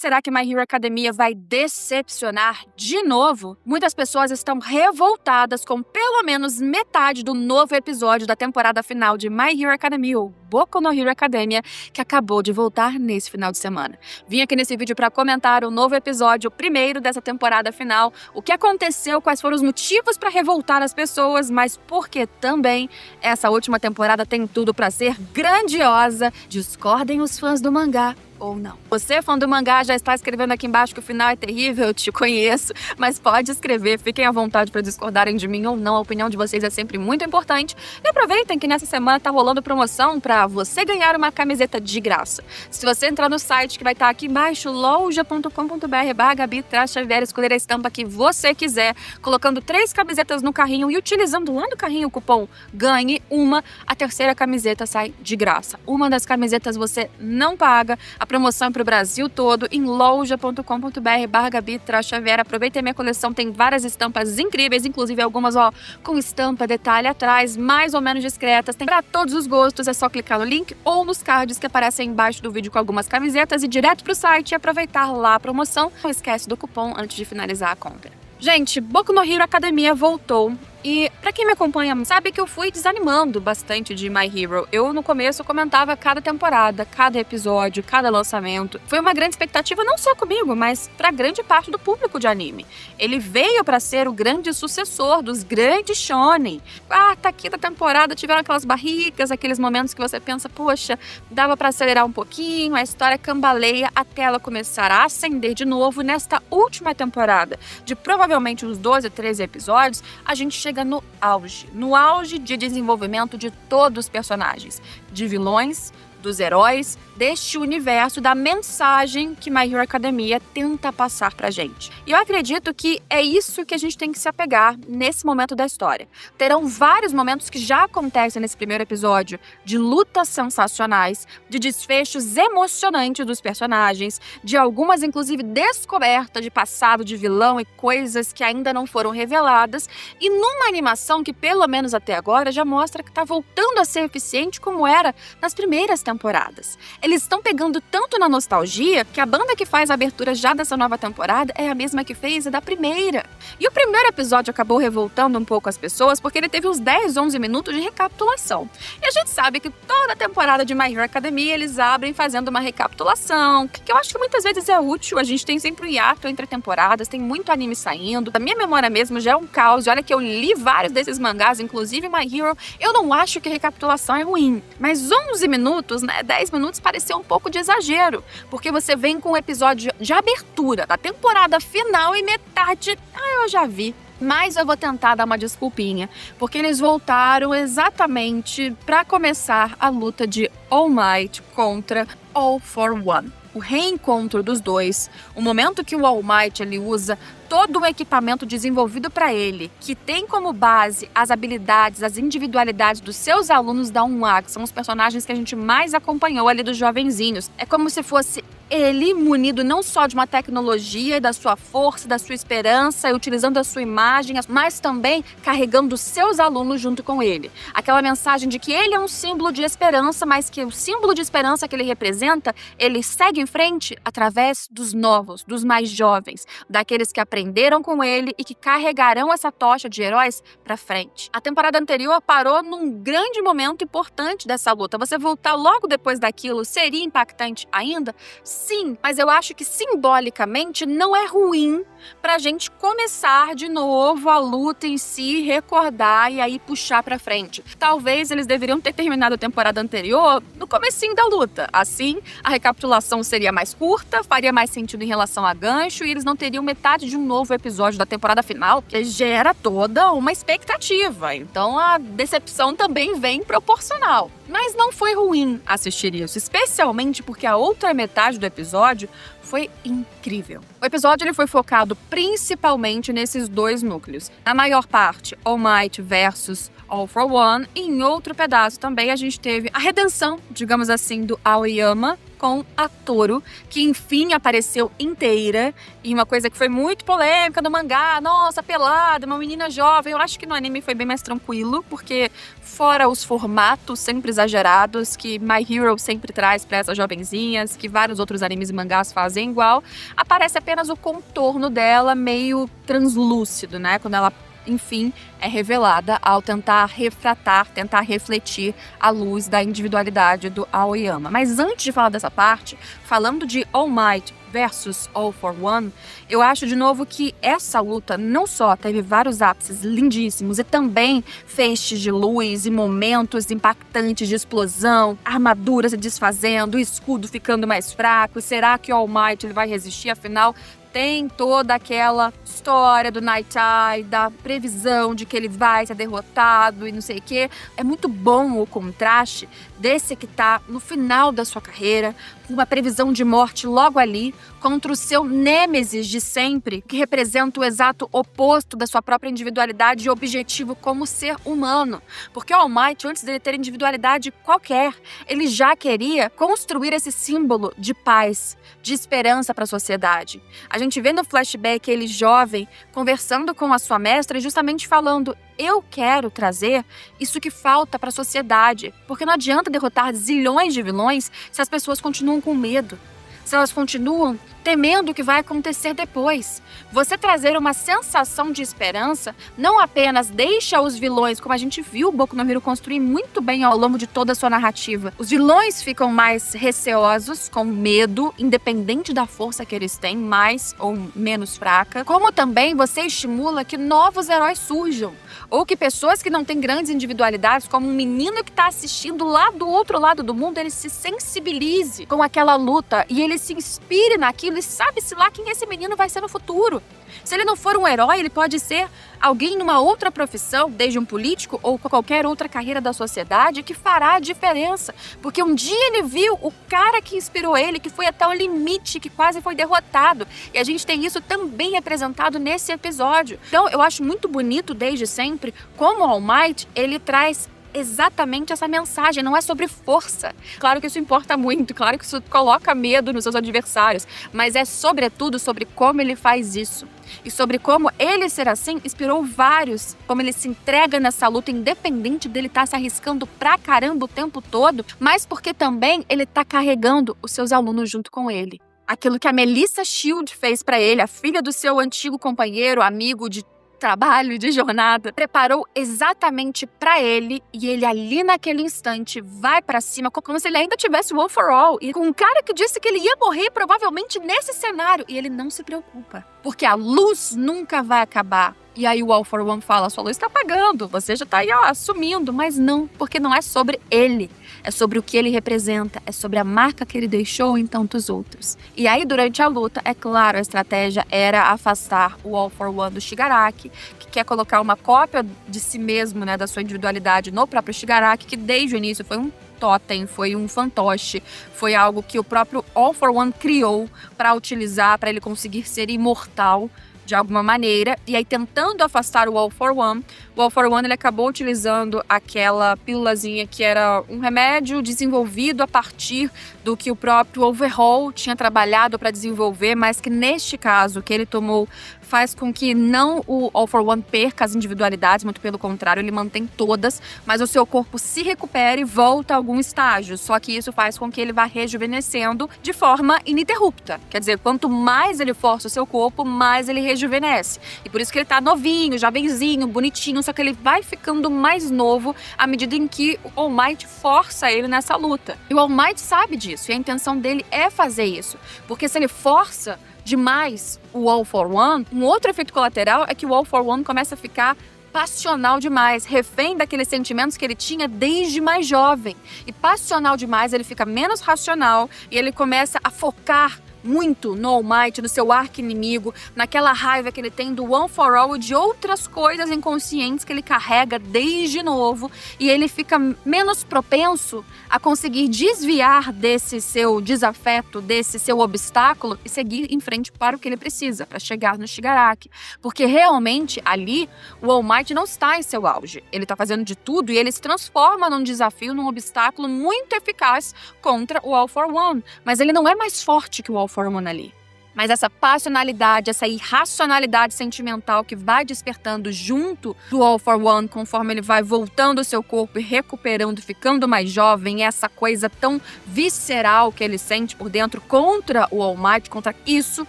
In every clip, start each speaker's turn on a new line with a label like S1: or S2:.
S1: será que My Hero Academia vai decepcionar de novo? Muitas pessoas estão revoltadas com pelo menos metade do novo episódio da temporada final de My Hero Academia, ou Boku no Hero Academia, que acabou de voltar nesse final de semana. Vim aqui nesse vídeo para comentar o novo episódio, o primeiro dessa temporada final, o que aconteceu, quais foram os motivos para revoltar as pessoas, mas porque também essa última temporada tem tudo para ser grandiosa. Discordem os fãs do mangá ou não. Você, fã do mangá, já está escrevendo aqui embaixo que o final é terrível, eu te conheço, mas pode escrever, fiquem à vontade para discordarem de mim ou não, a opinião de vocês é sempre muito importante. E aproveitem que nessa semana tá rolando promoção para você ganhar uma camiseta de graça. Se você entrar no site que vai estar aqui embaixo, loja.com.br/Gabi-Xavier, escolher a estampa que você quiser, colocando 3 camisetas no carrinho e utilizando lá no carrinho o cupom GANHE uma, a terceira camiseta sai de graça. Uma das camisetas você não paga. A promoção é para o Brasil todo em loja.com.br/Gabi-Xavier. Aproveita a minha coleção, tem várias estampas incríveis, inclusive algumas com estampa, detalhe atrás, mais ou menos discretas. Tem para todos os gostos, é só clicar no link ou nos cards que aparecem embaixo do vídeo com algumas camisetas e direto para o site e aproveitar lá a promoção. Não esquece do cupom antes de finalizar a compra. Gente, Boku no Hero Academia voltou. E pra quem me acompanha sabe que eu fui desanimando bastante de My Hero. Eu no começo comentava cada temporada, cada episódio, cada lançamento. Foi uma grande expectativa não só comigo, mas pra grande parte do público de anime. Ele veio pra ser o grande sucessor dos grandes shonen. Quarta, quinta temporada tiveram aquelas barrigas, aqueles momentos que você pensa, poxa, dava pra acelerar um pouquinho, a história cambaleia até ela começar a ascender de novo. Nesta última temporada, de provavelmente uns 12, 13 episódios, a gente chega no auge de desenvolvimento de todos os personagens, de vilões, dos heróis, deste universo, da mensagem que My Hero Academia tenta passar pra gente. E eu acredito que é isso que a gente tem que se apegar nesse momento da história. Terão vários momentos que já acontecem nesse primeiro episódio, de lutas sensacionais, de desfechos emocionantes dos personagens, de algumas, inclusive, descobertas de passado de vilão e coisas que ainda não foram reveladas, e numa animação que, pelo menos até agora, já mostra que tá voltando a ser eficiente como era nas primeiras temporadas. Eles estão pegando tanto na nostalgia que a banda que faz a abertura já dessa nova temporada é a mesma que fez a da primeira. E o primeiro episódio acabou revoltando um pouco as pessoas porque ele teve uns 10, 11 minutos de recapitulação. E a gente sabe que toda temporada de My Hero Academia eles abrem fazendo uma recapitulação, que eu acho que muitas vezes é útil. A gente tem sempre um hiato entre temporadas, tem muito anime saindo. A minha memória mesmo já é um caos. E olha que eu li vários desses mangás, inclusive My Hero. Eu não acho que recapitulação é ruim, mas 11 minutos, 10 minutos pareceu um pouco de exagero, porque você vem com o episódio de abertura da temporada final e metade, eu já vi. Mas eu vou tentar dar uma desculpinha, porque eles voltaram exatamente para começar a luta de All Might contra All for One. O reencontro dos dois, o momento que o All Might ele usa todo o equipamento desenvolvido para ele, que tem como base as habilidades, as individualidades dos seus alunos da 1A, que são os personagens que a gente mais acompanhou ali dos jovenzinhos. É como se fosse ele munido não só de uma tecnologia, da sua força, da sua esperança, e utilizando a sua imagem, mas também carregando os seus alunos junto com ele. Aquela mensagem de que ele é um símbolo de esperança, mas que o símbolo de esperança que ele representa, ele segue em frente através dos novos, dos mais jovens, daqueles que aprenderam com ele e que carregarão essa tocha de heróis pra frente. A temporada anterior parou num grande momento importante dessa luta. Você voltar logo depois daquilo seria impactante ainda? Sim, mas eu acho que simbolicamente não é ruim pra gente começar de novo a luta em si, recordar e aí puxar pra frente. Talvez eles deveriam ter terminado a temporada anterior no comecinho da luta. Assim, a recapitulação seria mais curta, faria mais sentido em relação a gancho e eles não teriam metade de um novo episódio da temporada final, que gera toda uma expectativa. Então a decepção também vem proporcional. Mas não foi ruim assistir isso, especialmente porque a outra metade do episódio foi incrível. O episódio ele foi focado principalmente nesses dois núcleos. Na maior parte, All Might versus All for One, e em outro pedaço também a gente teve a redenção, digamos assim, do Aoyama com a Toro, que enfim apareceu inteira, e uma coisa que foi muito polêmica no mangá, nossa, pelada, uma menina jovem. Eu acho que no anime foi bem mais tranquilo, porque fora os formatos sempre exagerados que My Hero sempre traz para essas jovenzinhas, que vários outros animes e mangás fazem igual, aparece apenas o contorno dela meio translúcido, né? Quando ela, enfim, é revelada ao tentar refratar, tentar refletir a luz da individualidade do Aoyama. Mas antes de falar dessa parte, falando de All Might versus All for One, eu acho de novo que essa luta não só teve vários ápices lindíssimos e também festes de luz e momentos impactantes de explosão, armadura se desfazendo, o escudo ficando mais fraco, será que All Might ele vai resistir? Afinal, tem toda aquela história do Night Eye, da previsão de que ele vai ser derrotado e não sei o quê. É muito bom o contraste desse que tá no final da sua carreira, com uma previsão de morte logo ali, contra o seu nêmesis de sempre, que representa o exato oposto da sua própria individualidade e objetivo como ser humano. Porque o All Might, antes dele ter individualidade qualquer, ele já queria construir esse símbolo de paz, de esperança para a sociedade. A gente vê no flashback ele jovem, conversando com a sua mestra e justamente falando: eu quero trazer isso que falta para a sociedade, porque não adianta derrotar zilhões de vilões se as pessoas continuam com medo, se elas continuam temendo o que vai acontecer depois. Você trazer uma sensação de esperança não apenas deixa os vilões, como a gente viu o Boku no Hero construir muito bem ao longo de toda a sua narrativa. Os vilões ficam mais receosos, com medo, independente da força que eles têm, mais ou menos fraca. Como também você estimula que novos heróis surjam, ou que pessoas que não têm grandes individualidades, como um menino que está assistindo lá do outro lado do mundo, ele se sensibilize com aquela luta e ele se inspire naquilo e sabe-se lá quem esse menino vai ser no futuro. Se ele não for um herói, ele pode ser alguém numa outra profissão, desde um político ou qualquer outra carreira da sociedade, que fará a diferença. Porque um dia ele viu o cara que inspirou ele, que foi até o limite, que quase foi derrotado. E a gente tem isso também apresentado nesse episódio. Então, eu acho muito bonito, desde sempre, como o All Might, ele traz exatamente essa mensagem, não é sobre força. Claro que isso importa muito, claro que isso coloca medo nos seus adversários, mas é sobretudo sobre como ele faz isso. E sobre como ele ser assim inspirou vários, como ele se entrega nessa luta independente dele estar se arriscando pra caramba o tempo todo, mas porque também ele tá carregando os seus alunos junto com ele. Aquilo que a Melissa Shield fez pra ele, a filha do seu antigo companheiro, amigo de trabalho, de jornada, preparou exatamente pra ele, e ele ali naquele instante vai pra cima como se ele ainda tivesse o All for All, e com um cara que disse que ele ia morrer provavelmente nesse cenário, e ele não se preocupa, porque a luz nunca vai acabar. E aí o All for One fala: sua luz tá apagando, você já tá aí assumindo, mas não, porque não é sobre ele, é sobre o que ele representa, é sobre a marca que ele deixou em tantos outros. E aí durante a luta, é claro, a estratégia era afastar o All for One do Shigaraki, que quer colocar uma cópia de si mesmo, né, da sua individualidade no próprio Shigaraki, que desde o início foi um totem, foi um fantoche, foi algo que o próprio All for One criou para utilizar, para ele conseguir ser imortal de alguma maneira, e aí tentando afastar o All for One, o All for One ele acabou utilizando aquela pílulazinha que era um remédio desenvolvido a partir do que o próprio Overhaul tinha trabalhado para desenvolver, mas que neste caso que ele tomou faz com que não o All for One perca as individualidades, muito pelo contrário, ele mantém todas, mas o seu corpo se recupera e volta a algum estágio, só que isso faz com que ele vá rejuvenescendo de forma ininterrupta. Quer dizer, quanto mais ele força o seu corpo, mais ele rejuvenesce. E por isso que ele tá novinho, jovenzinho, bonitinho, só que ele vai ficando mais novo à medida em que o All Might força ele nessa luta. E o All Might sabe disso, e a intenção dele é fazer isso, porque se ele força demais o All for One, um outro efeito colateral é que o All for One começa a ficar passional demais, refém daqueles sentimentos que ele tinha desde mais jovem. E passional demais, ele fica menos racional e ele começa a focar muito no All Might, no seu arqui-inimigo, naquela raiva que ele tem do One for All e de outras coisas inconscientes que ele carrega desde novo, e ele fica menos propenso a conseguir desviar desse seu desafeto, desse seu obstáculo e seguir em frente para o que ele precisa, para chegar no Shigaraki. Porque realmente ali o All Might não está em seu auge. Ele está fazendo de tudo e ele se transforma num desafio, num obstáculo muito eficaz contra o All for One. Mas ele não é mais forte que o All for One ali. Mas essa passionalidade, essa irracionalidade sentimental que vai despertando junto do All for One, conforme ele vai voltando ao seu corpo e recuperando, ficando mais jovem, essa coisa tão visceral que ele sente por dentro contra o All Might, contra isso,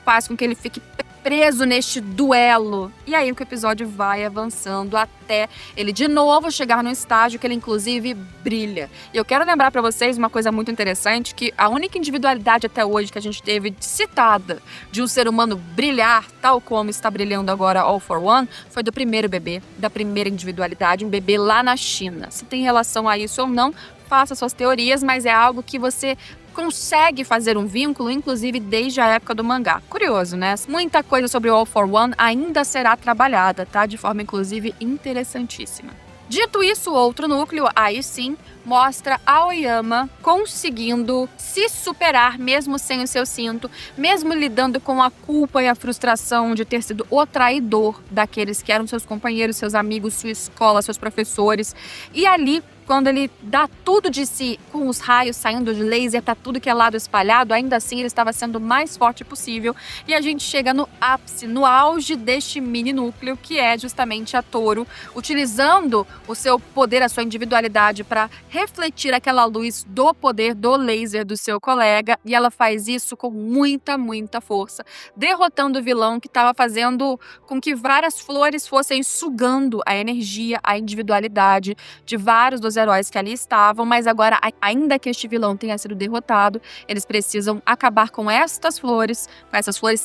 S1: faz com que ele fique preso neste duelo. E aí o episódio vai avançando até ele de novo chegar num estágio que ele inclusive brilha. E eu quero lembrar pra vocês uma coisa muito interessante, que a única individualidade até hoje que a gente teve citada de um ser humano brilhar tal como está brilhando agora All for One foi do primeiro bebê, da primeira individualidade, um bebê lá na China. Se tem relação a isso ou não, faça suas teorias, mas é algo que você consegue fazer um vínculo, inclusive desde a época do mangá. Curioso, né? Muita coisa sobre o All for One ainda será trabalhada, tá? De forma, inclusive, interessantíssima. Dito isso, o outro núcleo, aí sim, mostra Aoyama conseguindo se superar mesmo sem o seu cinto, mesmo lidando com a culpa e a frustração de ter sido o traidor daqueles que eram seus companheiros, seus amigos, sua escola, seus professores. E ali, quando ele dá tudo de si, com os raios saindo de laser para tudo que é lado espalhado, ainda assim ele estava sendo o mais forte possível. E a gente chega no ápice, no auge deste mini núcleo, que é justamente a Toru, utilizando o seu poder, a sua individualidade para refletir aquela luz do poder do laser do seu colega. E ela faz isso com muita, muita força, derrotando o vilão que estava fazendo com que várias flores fossem sugando a energia, a individualidade de vários dos heróis que ali estavam, mas agora, ainda que este vilão tenha sido derrotado, eles precisam acabar com essas flores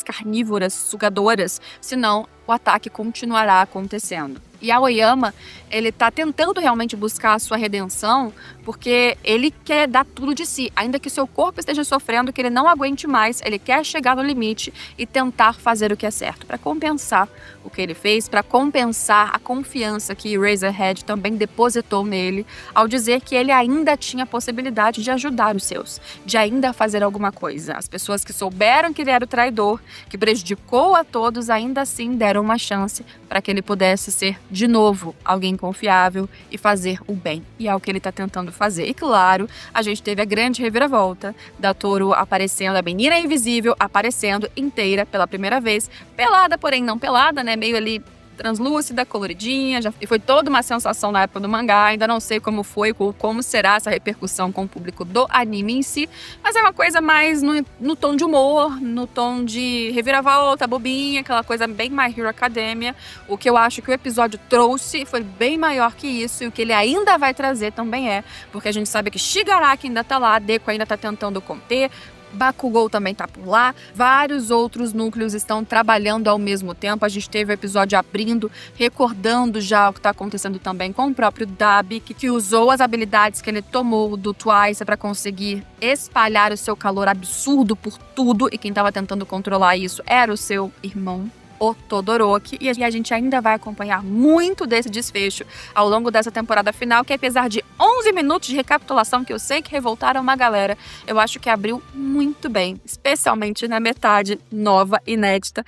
S1: carnívoras, sugadoras, senão o ataque continuará acontecendo. E Aoyama, ele tá tentando realmente buscar a sua redenção, porque ele quer dar tudo de si, ainda que seu corpo esteja sofrendo, que ele não aguente mais, ele quer chegar no limite e tentar fazer o que é certo, para compensar o que ele fez, para compensar a confiança que Eraserhead também depositou nele, ao dizer que ele ainda tinha a possibilidade de ajudar os seus, de ainda fazer alguma coisa. As pessoas que souberam que ele era o traidor, que prejudicou a todos, ainda assim deram uma chance para que ele pudesse ser de novo alguém confiável e fazer o bem. E é o que ele está tentando fazer. E claro, a gente teve a grande reviravolta da Toru aparecendo, a menina invisível aparecendo inteira pela primeira vez, pelada, porém não pelada, né? Meio ali translúcida, coloridinha, e foi toda uma sensação na época do mangá. Ainda não sei como foi, como será essa repercussão com o público do anime em si, mas é uma coisa mais no tom de humor, no tom de reviravolta, bobinha, aquela coisa bem My Hero Academia. O que eu acho que o episódio trouxe foi bem maior que isso, e o que ele ainda vai trazer também porque a gente sabe que Shigaraki ainda tá lá, Deku ainda tá tentando conter, Bakugou também tá por lá, vários outros núcleos estão trabalhando ao mesmo tempo. A gente teve o episódio abrindo, recordando já o que tá acontecendo também com o próprio Dabi, que usou as habilidades que ele tomou do Twice para conseguir espalhar o seu calor absurdo por tudo, e quem tava tentando controlar isso era o seu irmão, o Todoroki, e a gente ainda vai acompanhar muito desse desfecho ao longo dessa temporada final, que apesar de 11 minutos de recapitulação, que eu sei que revoltaram uma galera, eu acho que abriu muito bem, especialmente na metade nova, inédita,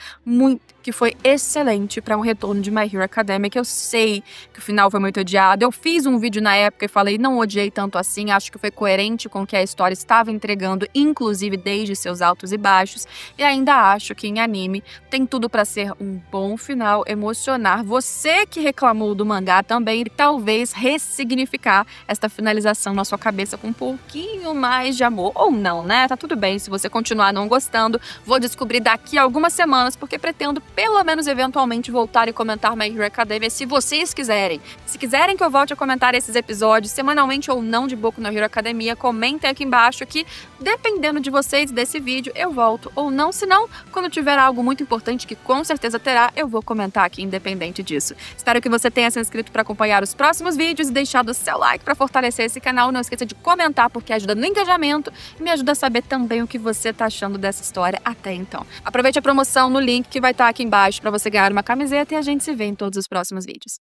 S1: que foi excelente para um retorno de My Hero Academia, que eu sei que o final foi muito odiado. Eu fiz um vídeo na época e falei, não odiei tanto assim, acho que foi coerente com o que a história estava entregando, inclusive desde seus altos e baixos, e ainda acho que em anime tem tudo para ser um bom final, emocionar você que reclamou do mangá também, e talvez ressignificar esta finalização na sua cabeça com um pouquinho mais de amor, ou não, né? Tá tudo bem, se você continuar não gostando, vou descobrir daqui a algumas semanas, porque pretendo pelo menos eventualmente voltar e comentar My Hero Academia, se vocês quiserem. Se quiserem que eu volte a comentar esses episódios semanalmente ou não de Boku no Hero Academia, comentem aqui embaixo que, dependendo de vocês desse vídeo, eu volto ou não. Se não, quando tiver algo muito importante que com certeza certeza terá, eu vou comentar aqui independente disso. Espero que você tenha se inscrito para acompanhar os próximos vídeos e deixado o seu like para fortalecer esse canal. Não esqueça de comentar porque ajuda no engajamento e me ajuda a saber também o que você tá achando dessa história até então. Aproveite a promoção no link que vai estar aqui embaixo para você ganhar uma camiseta e a gente se vê em todos os próximos vídeos.